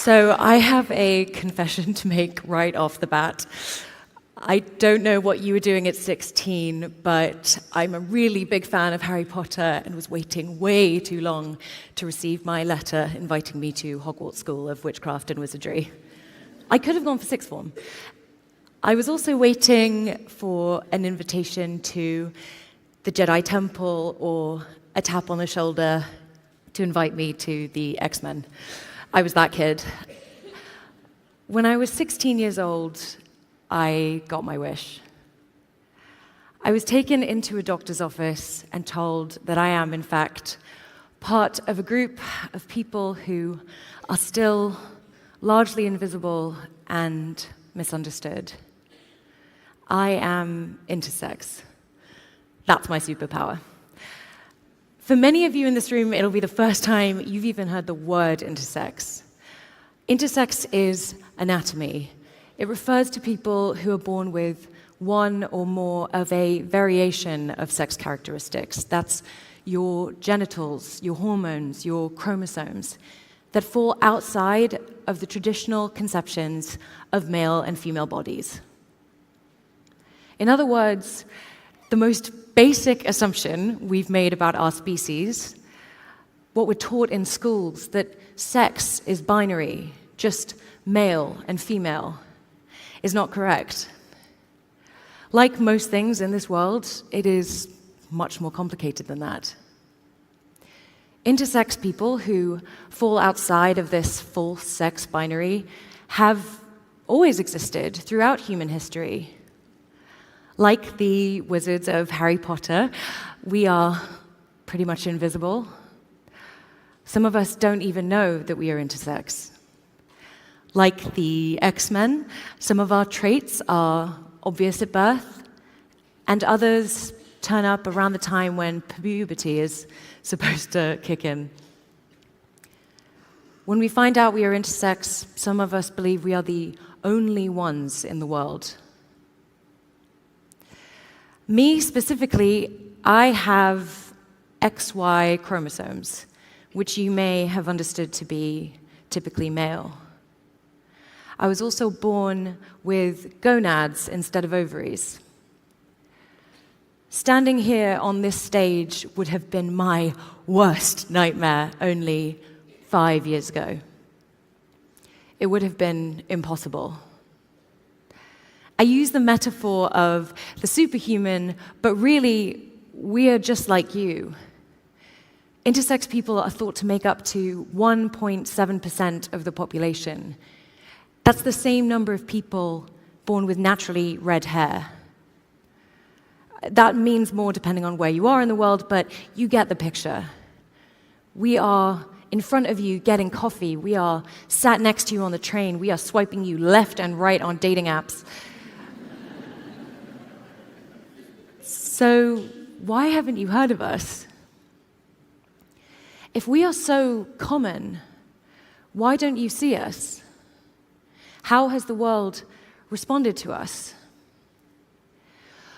So I have a confession to make right off the bat. I don't know what you were doing at 16, but I'm a really big fan of Harry Potter and was waiting way too long to receive my letter inviting me to Hogwarts School of Witchcraft and Wizardry. I could have gone for sixth form. I was also waiting for an invitation to the Jedi Temple or a tap on the shoulder to invite me to the X-Men. I was that kid. When I was 16 years old, I got my wish. I was taken into a doctor's office and told that I am, in fact, part of a group of people who are still largely invisible and misunderstood. I am intersex. That's my superpower. For many of you in this room, it'll be the first time you've even heard the word intersex. Intersex is anatomy. It refers to people who are born with one or more of a variation of sex characteristics. That's your genitals, your hormones, your chromosomes, that fall outside of the traditional conceptions of male and female bodies. In other words, the most basic assumption we've made about our species, what we're taught in schools, that sex is binary, just male and female, is not correct. Like most things in this world, it is much more complicated than that. Intersex people who fall outside of this false sex binary have always existed throughout human history. Like the wizards of Harry Potter, we are pretty much invisible. Some of us don't even know that we are intersex. Like the X-Men, some of our traits are obvious at birth, and others turn up around the time when puberty is supposed to kick in. When we find out we are intersex, some of us believe we are the only ones in the world. Me specifically, I have XY chromosomes, which you may have understood to be typically male. I was also born with gonads instead of ovaries. Standing here on this stage would have been my worst nightmare only 5 years ago. It would have been impossible. I use the metaphor of the superhuman, but really, we are just like you. Intersex people are thought to make up to 1.7% of the population. That's the same number of people born with naturally red hair. That means more depending on where you are in the world, but you get the picture. We are in front of you getting coffee. We are sat next to you on the train. We are swiping you left and right on dating apps. So why haven't you heard of us? If we are so common, why don't you see us? How has the world responded to us?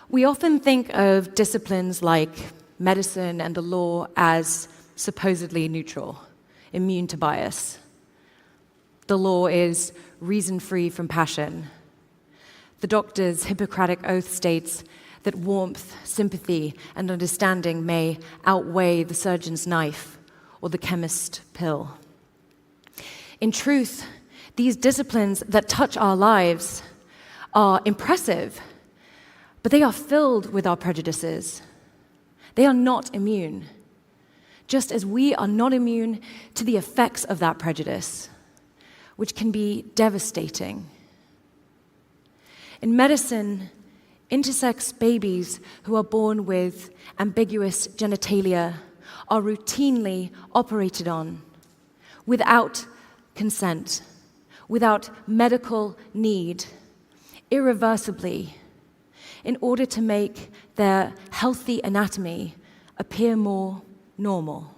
We often think of disciplines like medicine and the law as supposedly neutral, immune to bias. The law is reason-free from passion. The doctor's Hippocratic oath states that warmth, sympathy, and understanding may outweigh the surgeon's knife or the chemist's pill. In truth, these disciplines that touch our lives are impressive, but they are filled with our prejudices. They are not immune, just as we are not immune to the effects of that prejudice, which can be devastating. In medicine, intersex babies who are born with ambiguous genitalia are routinely operated on without consent, without medical need, irreversibly, in order to make their healthy anatomy appear more normal.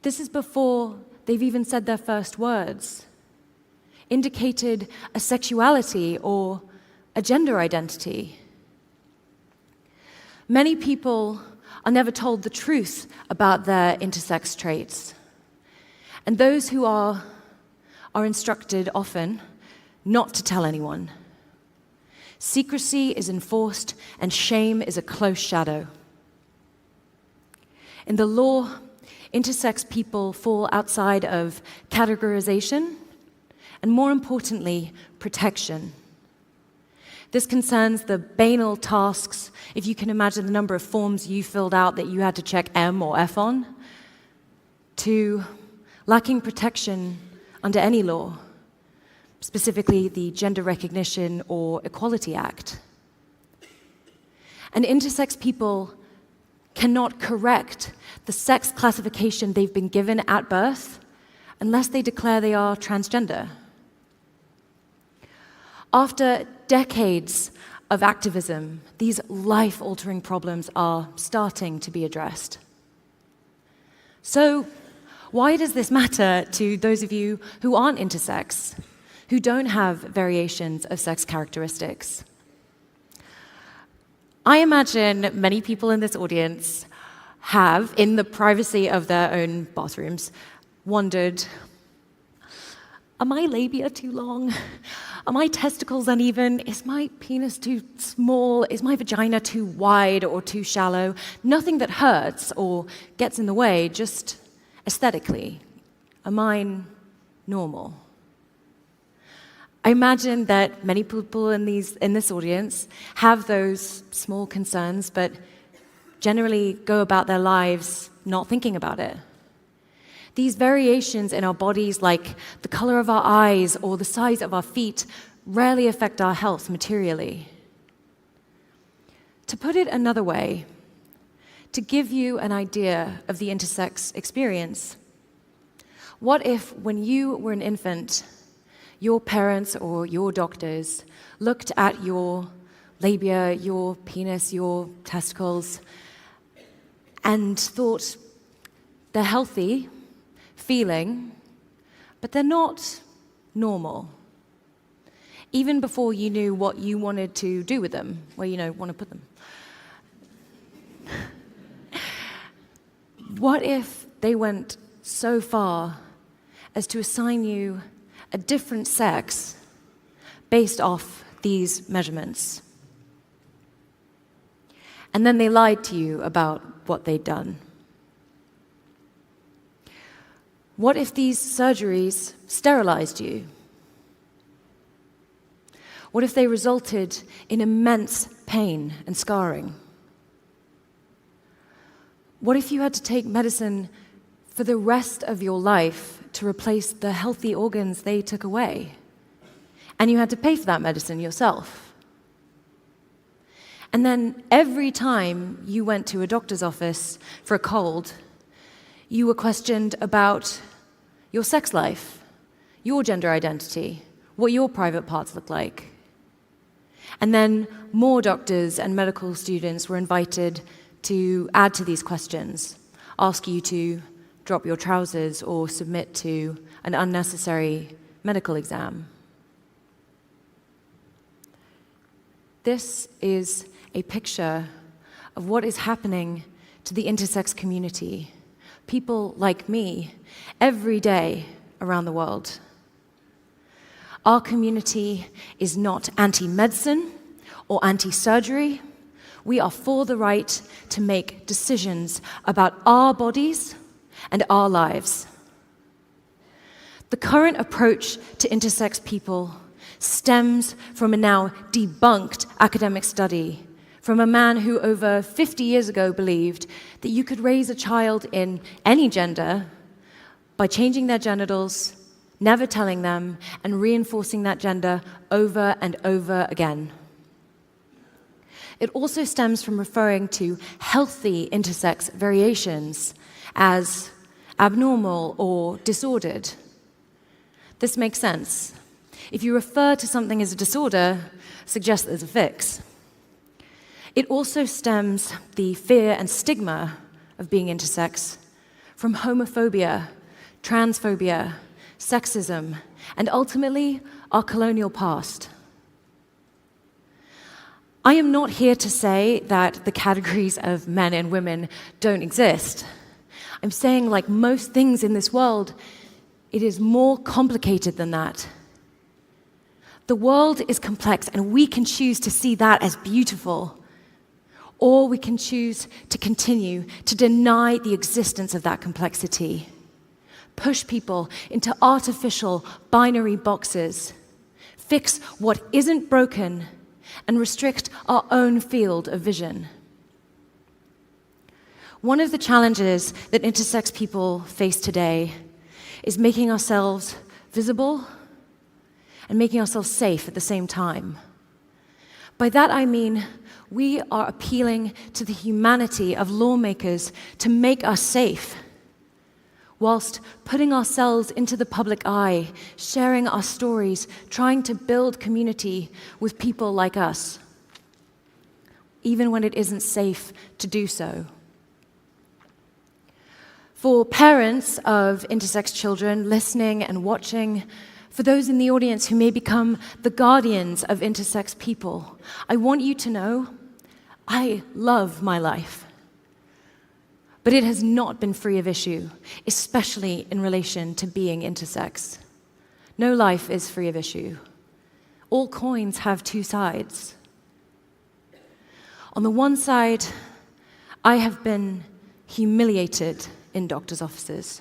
This is before they've even said their first words, indicated a sexuality or a gender identity. Many people are never told the truth about their intersex traits. And those who are instructed often not to tell anyone. Secrecy is enforced, and shame is a close shadow. In the law, intersex people fall outside of categorization, and more importantly, protection. This concerns the banal tasks, if you can imagine the number of forms you filled out that you had to check M or F on, to lacking protection under any law, specifically the Gender Recognition or Equality Act. And intersex people cannot correct the sex classification they've been given at birth unless they declare they are transgender. After decades of activism, these life-altering problems are starting to be addressed. So, why does this matter to those of you who aren't intersex, who don't have variations of sex characteristics? I imagine many people in this audience have, in the privacy of their own bathrooms, wondered, are my labia too long? Are my testicles uneven? Is my penis too small? Is my vagina too wide or too shallow? Nothing that hurts or gets in the way, just aesthetically. Am I normal? I imagine that many people in this audience have those small concerns, but generally go about their lives not thinking about it. These variations in our bodies, like the color of our eyes or the size of our feet, rarely affect our health materially. To put it another way, to give you an idea of the intersex experience, what if when you were an infant, your parents or your doctors looked at your labia, your penis, your testicles, and thought they're healthy, feeling, but they're not normal. Even before you knew what you wanted to do with them, where you want to put them. What if they went so far as to assign you a different sex based off these measurements? And then they lied to you about what they'd done. What if these surgeries sterilized you? What if they resulted in immense pain and scarring? What if you had to take medicine for the rest of your life to replace the healthy organs they took away? And you had to pay for that medicine yourself. And then every time you went to a doctor's office for a cold, you were questioned about your sex life, your gender identity, what your private parts look like. And then more doctors and medical students were invited to add to these questions, ask you to drop your trousers or submit to an unnecessary medical exam. This is a picture of what is happening to the intersex community, people like me, every day around the world. Our community is not anti-medicine or anti-surgery. We are for the right to make decisions about our bodies and our lives. The current approach to intersex people stems from a now debunked academic study from a man who over 50 years ago believed that you could raise a child in any gender by changing their genitals, never telling them, and reinforcing that gender over and over again. It also stems from referring to healthy intersex variations as abnormal or disordered. This makes sense. If you refer to something as a disorder, suggests there's a fix. It also stems, the fear and stigma of being intersex, from homophobia, transphobia, sexism, and ultimately our colonial past. I am not here to say that the categories of men and women don't exist. I'm saying, like most things in this world, It is more complicated than that. The world is complex, and we can choose to see that as beautiful, or we can choose to continue to deny the existence of that complexity, push people into artificial binary boxes, fix what isn't broken, and restrict our own field of vision. One of the challenges that intersex people face today is making ourselves visible and making ourselves safe at the same time. By that I mean we are appealing to the humanity of lawmakers to make us safe, whilst putting ourselves into the public eye, sharing our stories, trying to build community with people like us, even when it isn't safe to do so. For parents of intersex children listening and watching, for those in the audience who may become the guardians of intersex people, I want you to know I love my life. But it has not been free of issue, especially in relation to being intersex. No life is free of issue. All coins have two sides. On the one side, I have been humiliated in doctors' offices.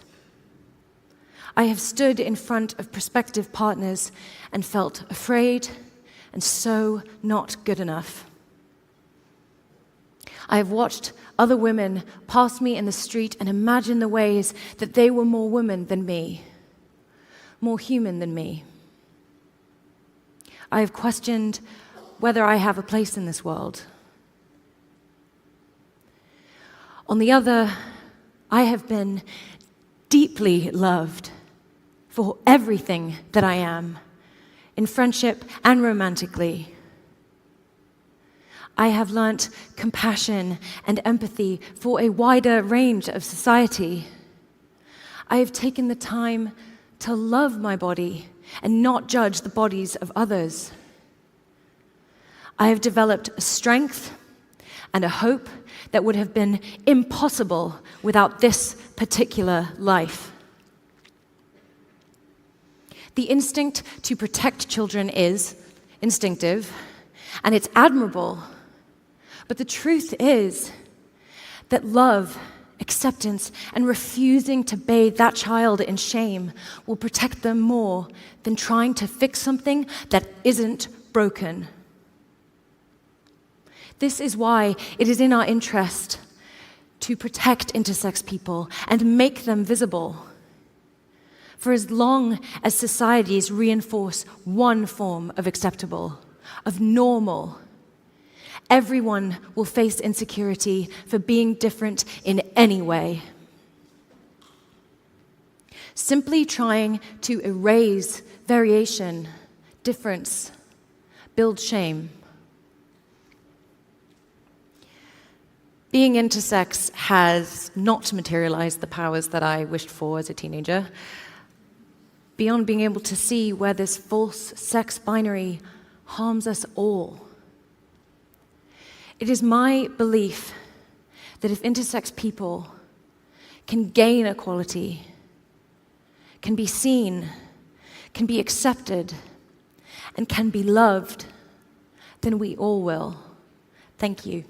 I have stood in front of prospective partners and felt afraid and so not good enough. I have watched other women pass me in the street and imagine the ways that they were more women than me, more human than me. I have questioned whether I have a place in this world. On the other, I have been deeply loved for everything that I am, in friendship and romantically. I have learnt compassion and empathy for a wider range of society. I have taken the time to love my body and not judge the bodies of others. I have developed a strength and a hope that would have been impossible without this particular life. The instinct to protect children is instinctive, and it's admirable. But the truth is that love, acceptance, and refusing to bathe that child in shame will protect them more than trying to fix something that isn't broken. This is why it is in our interest to protect intersex people and make them visible. For as long as societies reinforce one form of acceptable, of normal, everyone will face insecurity for being different in any way. Simply trying to erase variation, difference, builds shame. Being intersex has not materialized the powers that I wished for as a teenager, beyond being able to see where this false sex binary harms us all. It is my belief that if intersex people can gain equality, can be seen, can be accepted, and can be loved, then we all will. Thank you.